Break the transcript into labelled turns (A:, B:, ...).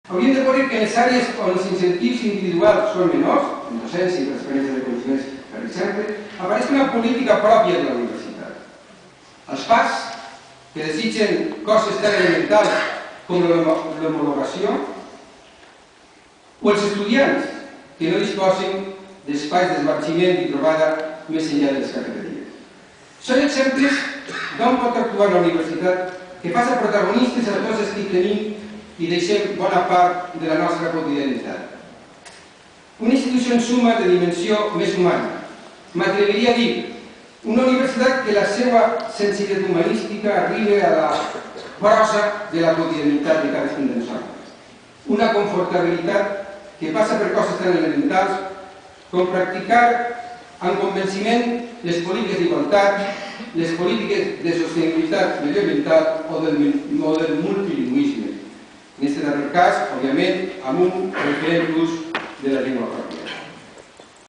A: Hauríem de veure que en les àrees on els incentius individuals són menors, en docència i transferència de coneixements, per exemple, apareix una política pròpia de la universitat. Els PAS, que desitgen coses tan elementals com l'homologació, o els estudiants, que no disposen d'espais d'esbargiment i trobada més enllà de les cafeteries. Són exemples d'on pot actuar la universitat que passa protagonistes a tots els que hi tenim i deixem bona part de la nostra quotidianitat. Una institució en suma de dimensió més humana. M'atreviria a dir, una universitat que la seva sensibilitat humanística arribi a la prosa de la quotidianitat de cadascun de nosaltres. Una confortabilitat que passa per coses tan elementals com practicar amb convenciment les polítiques d'igualtat, les polítiques de sostenibilitat medioambiental o del multilingüisme. En aquest darrer cas, òbviament, amb un referent d'ús de la llengua pròpia.